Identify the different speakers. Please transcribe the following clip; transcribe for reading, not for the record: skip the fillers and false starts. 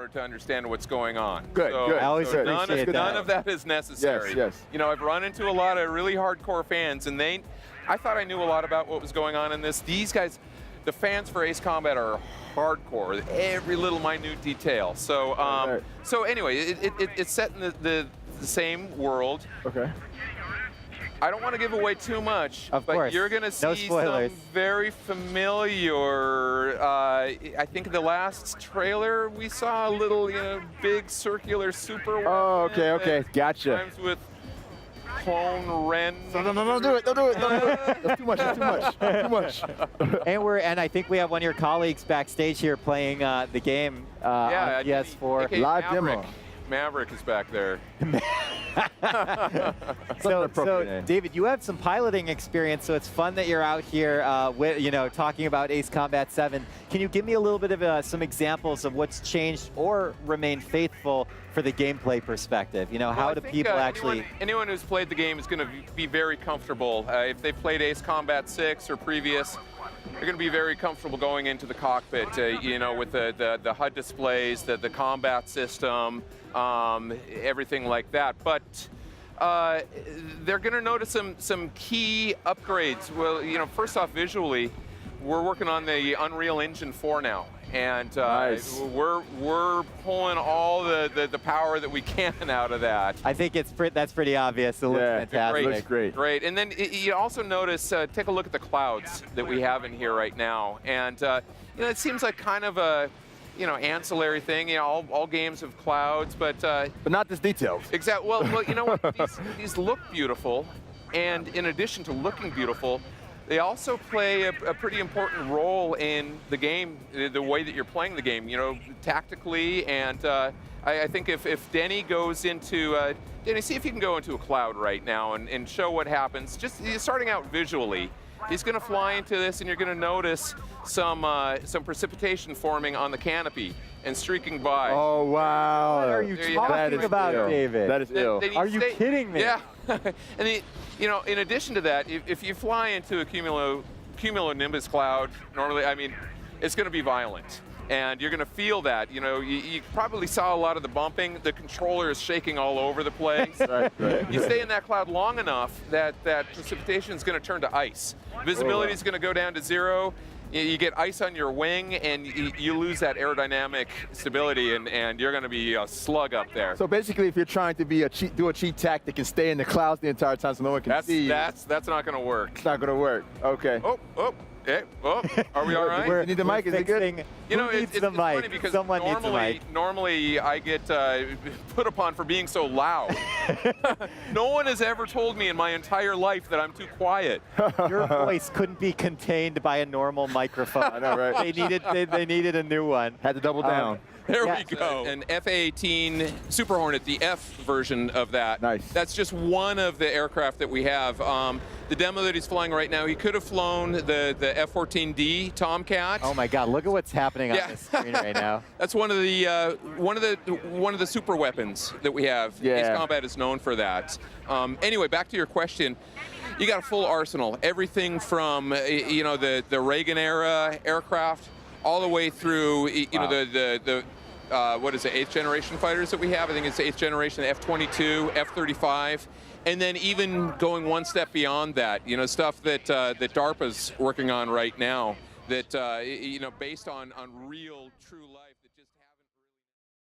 Speaker 1: order to understand what's going on.
Speaker 2: Good, good.
Speaker 3: I always appreciate that.
Speaker 1: None of that is necessary.
Speaker 2: Yes, yes.
Speaker 1: You know, I've run into a lot of really hardcore fans, and I thought I knew a lot about what was going on in this. These guys, the fans for Ace Combat are hardcore, every little minute detail. So, so anyway, it's set in the same world.
Speaker 2: Okay.
Speaker 1: I don't want to give away too much,
Speaker 3: Of
Speaker 1: but
Speaker 3: course.
Speaker 1: you're going to
Speaker 3: No
Speaker 1: see
Speaker 3: spoilers.
Speaker 1: some very familiar, I think the last trailer we saw a little, you know, big circular super
Speaker 2: Oh,
Speaker 1: weapon
Speaker 2: okay.
Speaker 1: that
Speaker 2: Gotcha.
Speaker 1: Times with clone Ren.
Speaker 2: No, don't do it. Don't do it. Don't do it. That's too much. That's too much. Too much.
Speaker 3: And I think we have one of your colleagues backstage here playing the game on PS4.
Speaker 1: AKA
Speaker 2: Live
Speaker 1: Maverick.
Speaker 2: demo.
Speaker 1: Maverick is back there.
Speaker 3: So, David, you have some piloting experience, so it's fun that you're out here, talking about Ace Combat 7. Can you give me a little bit of some examples of what's changed or remained faithful for the gameplay perspective? You know, how do people actually?
Speaker 1: Anyone who's played the game is going to be very comfortable. If they've played Ace Combat 6 or previous, they're going to be very comfortable going into the cockpit, you know, with the HUD displays, the combat system, everything like that. But they're going to notice some key upgrades. Well, you know, first off, visually, we're working on the Unreal Engine 4 now. And
Speaker 2: nice.
Speaker 1: we're pulling all the power that we can out of that.
Speaker 3: I think that's pretty obvious. It looks fantastic.
Speaker 2: Great. Looks great.
Speaker 1: Great. And then you also notice, take a look at the clouds that we have in here right now. And you know, it seems like kind of a, you know, ancillary thing. You know, all games have clouds, but
Speaker 2: not this detailed.
Speaker 1: Exactly. Well, you know what? These look beautiful, and in addition to looking beautiful, they also play a pretty important role in the game, the way that you're playing the game, you know, tactically. And I think if Denny goes into, Denny, see if you can go into a cloud right now and show what happens. Just starting out visually, he's going to fly into this, and you're going to notice some precipitation forming on the canopy and streaking by.
Speaker 2: Oh, wow.
Speaker 3: What are you talking about, David?
Speaker 2: That is ill.
Speaker 3: Are you kidding me?
Speaker 1: Yeah. And you know, in addition to that, if you fly into a cumulonimbus cloud, normally, I mean, it's going to be violent. And you're going to feel that. You know, you probably saw a lot of the bumping. The controller is shaking all over the place.
Speaker 2: Right.
Speaker 1: You stay in that cloud long enough that precipitation is going to turn to ice. Visibility is going to go down to 0. You get ice on your wing, and you lose that aerodynamic stability, and you're going to be a slug up there.
Speaker 2: So basically, if you're trying to do a cheat tactic and stay in the clouds the entire time so no one can see you,
Speaker 1: that's not going to work.
Speaker 2: It's not going to work. Okay.
Speaker 1: Hey, are we all right?
Speaker 2: You need the mic? Is it good?
Speaker 1: You know,
Speaker 3: it's
Speaker 1: it's funny because
Speaker 3: Someone needs the mic.
Speaker 1: Normally I get put upon for being so loud. No one has ever told me in my entire life that I'm too quiet.
Speaker 3: Your voice couldn't be contained by a normal microphone.
Speaker 2: I know, right?
Speaker 3: They needed a new one.
Speaker 2: Had to double down.
Speaker 1: There we go. An F-18 Super Hornet, the F version of that.
Speaker 2: Nice.
Speaker 1: That's just one of the aircraft that we have. The demo that he's flying right now, he could have flown the F-14D Tomcat.
Speaker 3: Oh my God! Look at what's happening on the screen right now.
Speaker 1: That's one of the super weapons that we have.
Speaker 2: Yeah.
Speaker 1: Ace Combat is known for that. Anyway, back to your question. You got a full arsenal. Everything from you know, the Reagan era aircraft all the way through you know, the what is it, 8th generation fighters that we have. I think it's the 8th generation, F-22, F-35, and then even going one step beyond that, you know, stuff that that DARPA's working on right now that you know, based on real, true life.